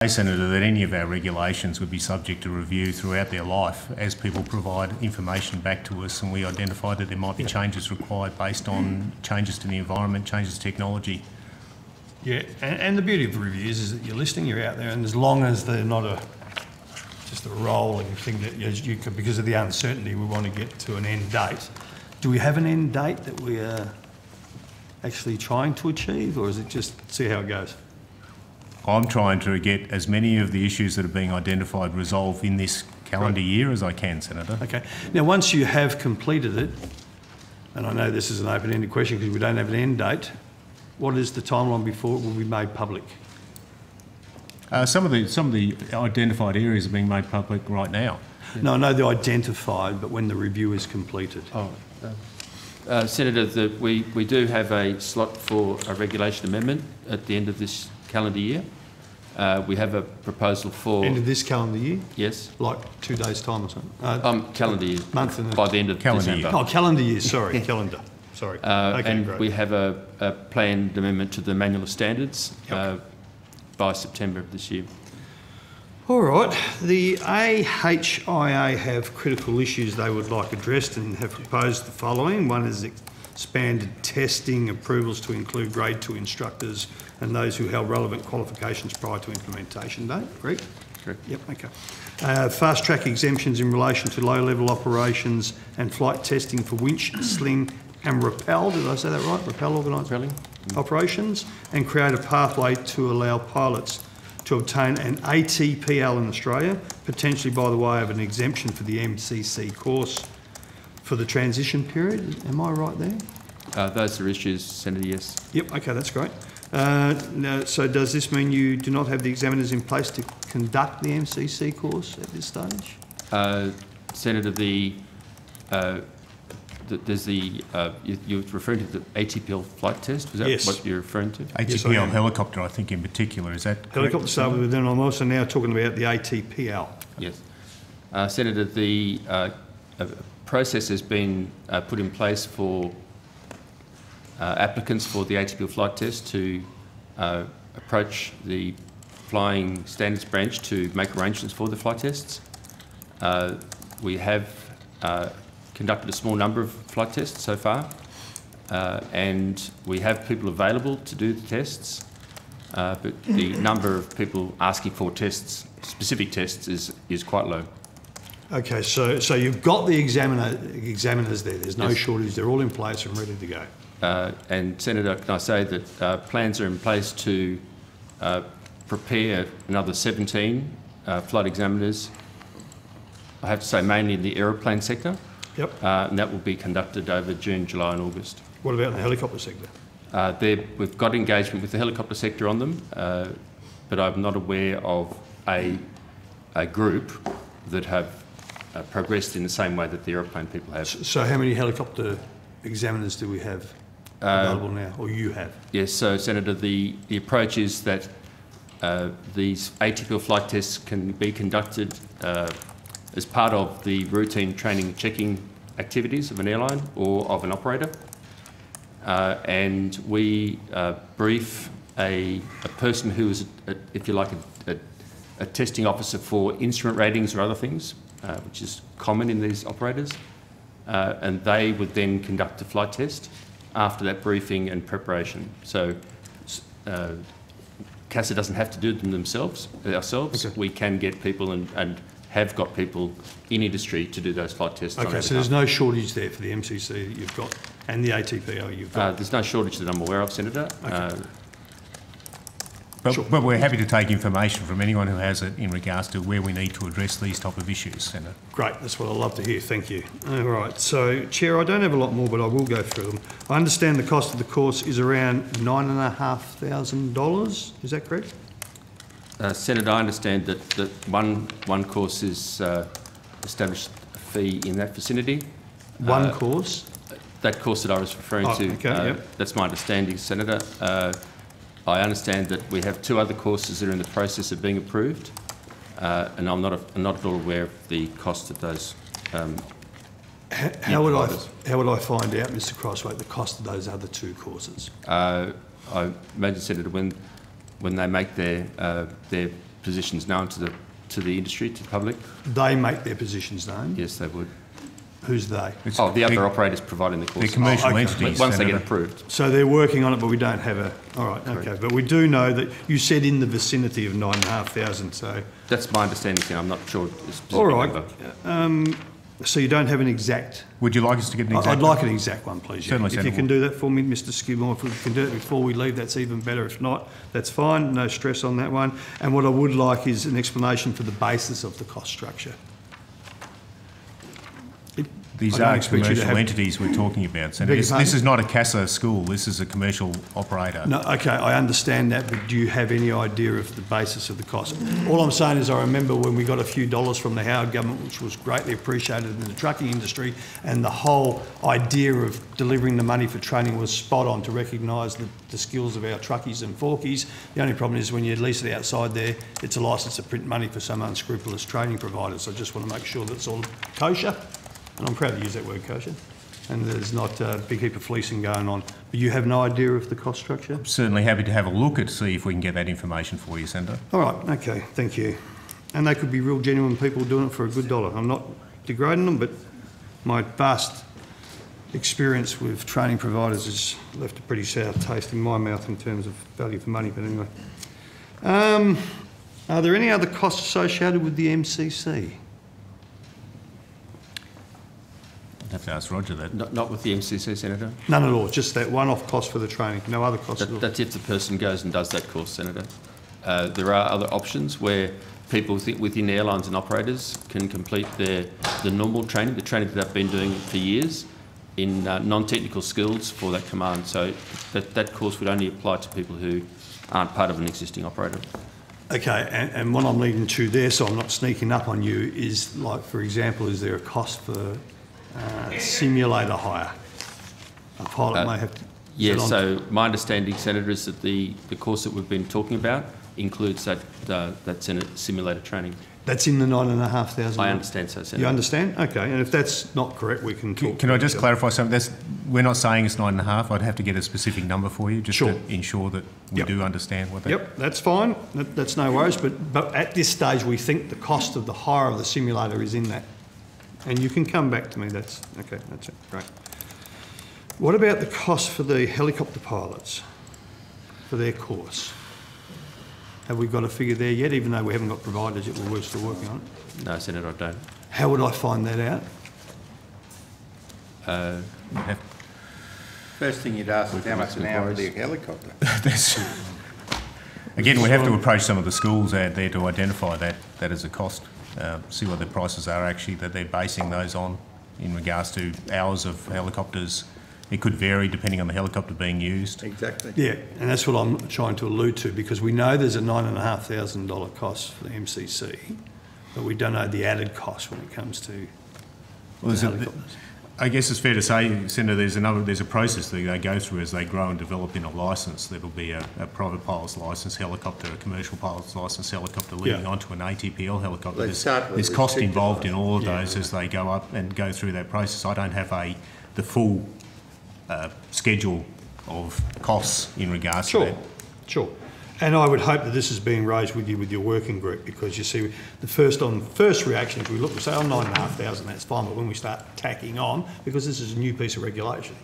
Senator, that any of our regulations would be subject to review throughout their life as people provide information back to us, and we identify that there might be changes required based on changes to the environment, changes to technology. Yeah, and the beauty of reviews is that you're listening, you're out there, and as long as they're not just a rolling thing that you could, because of the uncertainty, we want to get to an end date. Do we have an end date that we are actually trying to achieve, or is it just see how it goes? I'm trying to get as many of the issues that are being identified resolved in this calendar year as I can, Senator. Okay. Now, once you have completed it, and I know this is an open-ended question because we don't have an end date, what is the timeline before it will be made public? Some of the identified areas are being made public right now. No, I know they're identified, but when the review is completed. Senator, we do have a slot for a regulation amendment at the end of this calendar year. We have a proposal for... End of this calendar year? Yes. Like 2 days' time or something? Calendar year. Month and by the end of December. Year. Oh, calendar year, sorry, calendar. Sorry. Okay, and great. we have a planned amendment to the Manual of Standards by September of this year. All right. The AHIA have critical issues they would like addressed and have proposed the following. One is expanded testing approvals to include Grade 2 instructors and those who held relevant qualifications prior to implementation date. Correct? Correct. Yep, okay. Fast-track exemptions in relation to low-level operations and flight testing for winch, sling and rappel, did I say that right? Rappel operations, and create a pathway to allow pilots to obtain an ATPL in Australia, potentially by the way of an exemption for the MCC course for the transition period. Am I right there? Those are issues, Senator, yes. Yep, okay, that's great. Now, so does this mean you do not have the examiners in place to conduct the MCC course at this stage? Senator, there's you're referring to the ATPL flight test? Is that yes. what you're referring to? ATPL yes, helicopter, I think, in particular. Is that correct? Helicopter started with, then I'm also now talking about the ATPL. Yes. Senator, the process has been put in place for applicants for the ATPL flight test to approach the Flying Standards Branch to make arrangements for the flight tests. We have conducted a small number of flight tests so far, and we have people available to do the tests, but the number of people asking for tests, specific tests, is quite low. Okay, so you've got the examiners there. There's no yes. shortage. They're all in place and ready to go. And Senator, can I say that plans are in place to prepare another 17 flight examiners, I have to say mainly in the aeroplane sector. Yep. And that will be conducted over June, July and August. What about the helicopter sector? We've got engagement with the helicopter sector on them, but I'm not aware of a group that have progressed in the same way that the aeroplane people have. So how many helicopter examiners do we have available now, or you have? Yes, so Senator, the approach is that these ATPL flight tests can be conducted as part of the routine training and checking activities of an airline or of an operator. And we brief a person who is, if you like, a testing officer for instrument ratings or other things, which is common in these operators. And they would then conduct a flight test after that briefing and preparation. So CASA doesn't have to do them ourselves. Okay. We can get people and have got people in industry to do those flight tests. Okay, so there's no shortage there for the MCC that you've got and the ATPL you've got? There's no shortage that I'm aware of, Senator. Okay. But we're happy to take information from anyone who has it in regards to where we need to address these type of issues, Senator. Great, that's what I love to hear, thank you. All right, so Chair, I don't have a lot more, but I will go through them. I understand the cost of the course is around $9,500, is that correct? Senator, I understand that one course is established a fee in that vicinity. One course? That course that I was referring to, okay, yep. That's my understanding, Senator. I understand that we have 2 other courses that are in the process of being approved, and I'm not at all aware of the cost of those. How would I find out, Mr. Crosswaite, the cost of those other 2 courses? I imagine, Senator, when they make their positions known to the industry, to the public. They make their positions known? Yes, they would. Who's they? The other operators providing the courses. The commercial okay. entities. Once they get Senator. approved. So they're working on it, but we don't have a... All right, Correct. okay. But we do know that you said in the vicinity of 9,500, so... That's my understanding, Senator. I'm not sure. The specific All right. number. So you don't have an exact... Would you like us to get an exact? I'd like an exact one, please. Certainly, If you Senator. can do that for me, Mr Skidmore, if we can do it before we leave, that's even better. If not, that's fine. No stress on that one. And what I would like is an explanation for the basis of the cost structure. These I don't are expect you to commercial have- entities we're talking about, Senator. Beg your This pardon? is not a CASA school, this is a commercial operator. No, okay, I understand that, but do you have any idea of the basis of the cost? All I'm saying is I remember when we got a few dollars from the Howard government, which was greatly appreciated in the trucking industry, and the whole idea of delivering the money for training was spot on to recognise the skills of our truckies and forkies. The only problem is when you lease it outside there, it's a licence to print money for some unscrupulous training providers. So I just want to make sure that it's all kosher. And I'm proud to use that word kosher, and there's not a big heap of fleecing going on. But you have no idea of the cost structure? Certainly happy to have a look at, see if we can get that information for you, Senator. All right, okay, thank you. And they could be real genuine people doing it for a good dollar. I'm not degrading them, but my vast experience with training providers has left a pretty sour taste in my mouth in terms of value for money, but anyway. Are there any other costs associated with the MCC? I'd have to ask Roger that. Not with the MCC, Senator. None at all, just that one-off cost for the training, no other costs at all? That's if the person goes and does that course, Senator. There are other options where people within airlines and operators can complete the normal training, the training that they've been doing for years, in non-technical skills for that command. So that course would only apply to people who aren't part of an existing operator. Okay, and what I'm leading to there, so I'm not sneaking up on you, is like, for example, is there a cost for simulator hire? A pilot may have to... Yes, so my understanding, Senator, is that the course that we've been talking about includes that simulator training. That's in the 9,500? I understand so, Senator. You understand? Okay, and if that's not correct, we can talk... Can I just clarify something? We're not saying it's 9.5. I'd have to get a specific number for you just to ensure that we do understand what that... Yep, that's fine. That's no worries. But at this stage, we think the cost of the hire of the simulator is in that. And you can come back to me. That's okay. That's it. Great. What about the cost for the helicopter pilots for their course? Have we got a figure there yet, even though we haven't got providers yet? We're still working on it. No, Senator, I don't. How would I find that out? First thing you'd ask is how much an hour for the helicopter? Again, we have to approach some of the schools out there to identify that as a cost, see what the prices are actually that they're basing those on in regards to hours of helicopters. It could vary depending on the helicopter being used. Exactly. Yeah, and that's what I'm trying to allude to, because we know there's a $9,500 cost for the MCC, but we don't know the added cost when it comes to the helicopters. I guess it's fair to say, Senator, there's a process that they go through as they grow and develop in a licence. There'll be a private pilot's licence helicopter, a commercial pilot's licence helicopter leading onto an ATPL helicopter. There's cost involved in all of those as they go up and go through that process. I don't have the full schedule of costs in regards to that. Sure. And I would hope that this is being raised with you with your working group, because you see, the first reaction, if we look, we say, oh, 9,500, that's fine, but when we start tacking on, because this is a new piece of regulation,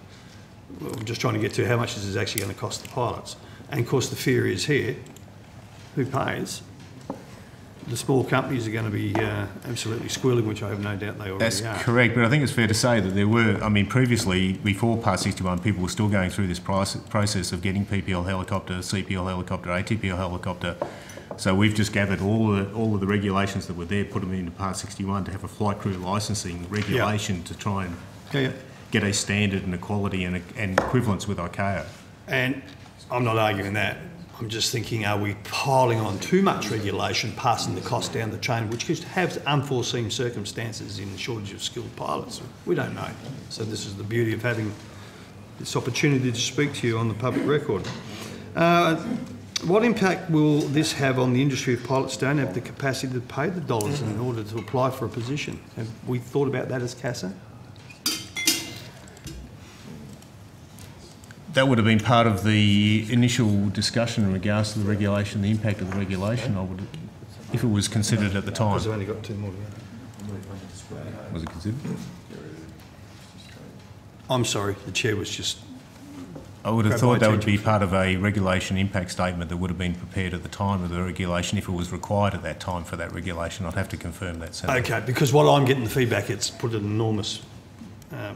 I'm just trying to get to how much this is actually going to cost the pilots. And of course, the fear is here, who pays? The small companies are going to be absolutely squealing, which I have no doubt they already are. That's correct, but I think it's fair to say that there were, previously, before Part 61, people were still going through this process of getting PPL helicopter, CPL helicopter, ATPL helicopter. So we've just gathered all of the regulations that were there, put them into Part 61 to have a flight crew licensing regulation to try and get a standard and equality and equivalence with ICAO. And I'm not arguing that. I'm just thinking, are we piling on too much regulation, passing the cost down the chain, which could have unforeseen circumstances in shortage of skilled pilots? We don't know. So this is the beauty of having this opportunity to speak to you on the public record. What impact will this have on the industry if pilots don't have the capacity to pay the dollars in order to apply for a position? Have we thought about that as CASA? That would have been part of the initial discussion in regards to the regulation, the impact of the regulation. If it was considered at the time. Because I've only got 2 more to go. Was it considered? I'm sorry, the chair was just... I would have Grab thought my that would be attention. part of a regulation impact statement that would have been prepared at the time of the regulation if it was required at that time for that regulation. I'd have to confirm that, Senator. Okay, because what I'm getting the feedback, it's put an enormous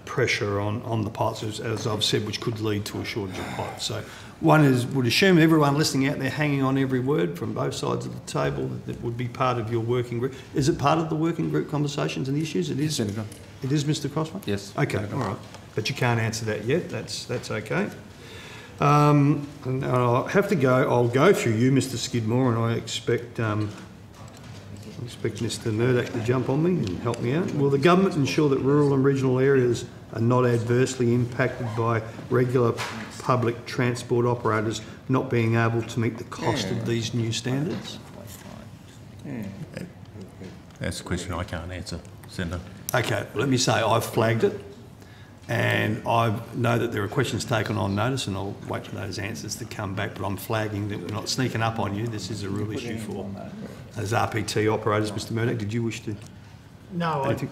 pressure on the pilots, as I've said, which could lead to a shortage of pilots. So one is, would assume everyone listening out there hanging on every word from both sides of the table, that would be part of your working group. Is it part of the working group conversations and issues? It is, Senator. It is, Mr. Crossman? Yes. Okay, all right. But you can't answer that yet. That's okay. And I'll have to go. I'll go through you, Mr. Skidmore, and I expect Mr. Murdoch to jump on me and help me out. Will the government ensure that rural and regional areas are not adversely impacted by regular public transport operators not being able to meet the cost of these new standards? That's a question I can't answer, Senator. Okay, let me say I've flagged it, and I know that there are questions taken on notice, and I'll wait for those answers to come back, but I'm flagging that we're not sneaking up on you. This is a real issue for as RPT operators. Mr. Murdoch, did you wish to? No, I Okay.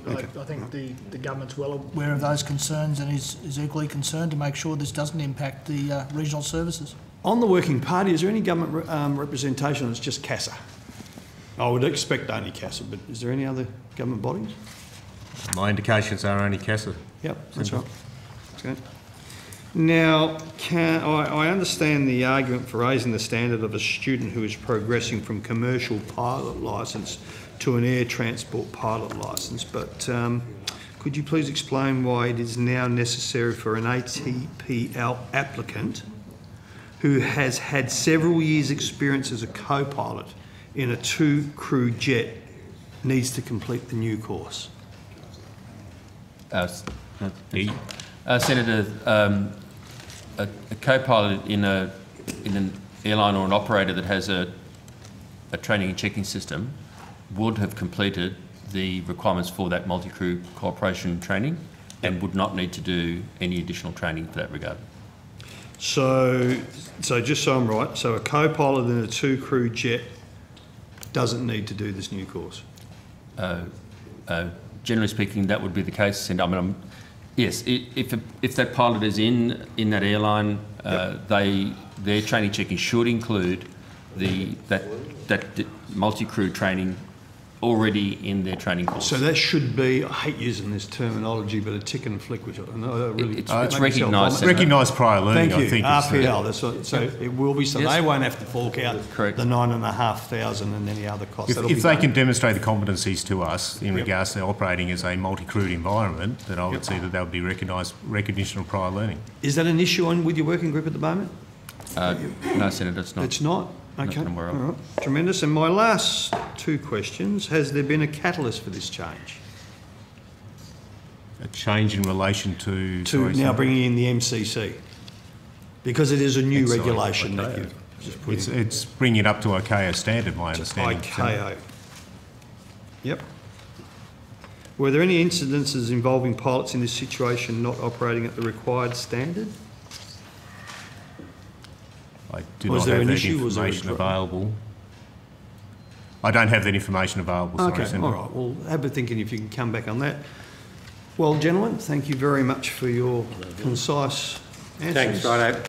think the government's well aware of those concerns and is equally concerned to make sure this doesn't impact the regional services. On the working party, is there any government representation, or it's just CASA? I would expect only CASA, but is there any other government bodies? My indications are only CASA. Yep, that's right. Okay. Now, I understand the argument for raising the standard of a student who is progressing from commercial pilot licence to an air transport pilot licence, but could you please explain why it is now necessary for an ATPL applicant who has had several years' experience as a co-pilot in a 2-crew jet needs to complete the new course? Senator, a co-pilot in an airline or an operator that has a training and checking system would have completed the requirements for that multi-crew cooperation training and would not need to do any additional training for that regard. So just so I'm right, so a co-pilot in a 2-crew jet doesn't need to do this new course? Generally speaking, that would be the case. And I mean, yes, if that pilot is in that airline, their training checking should include that multi-crew training already in their training course. So that should be, I hate using this terminology, but a tick and a flick, which I know really... It's recognised. Recognised prior learning, Thank you. I think. RPL, that's what, so it will be, so Yes. they won't have to fork out Correct. the 9,500 and any other costs. If they can demonstrate the competencies to us in regards to operating as a multi-crewed environment, then I would see that would be recognition of prior learning. Is that an issue with your working group at the moment? No, Senator, it's not. It's not? Okay, Not that I'm aware all of. right. Tremendous. And my last 2 questions, has there been a catalyst for this change? A change in relation to... To sorry, now Senator. bringing in the MCC? Because it is a new It's regulation ICAO. that you've just put in. It's bringing it up to ICAO standard, my understanding. ICAO. Yep. Were there any incidences involving pilots in this situation not operating at the required standard? I do Was not there have an that issue? Was there a information dro- available. I don't have that information available, sorry, Okay, Senator. all right. Well, have a thinking if you can come back on that. Well, gentlemen, thank you very much for your concise answers. Thanks, Righto.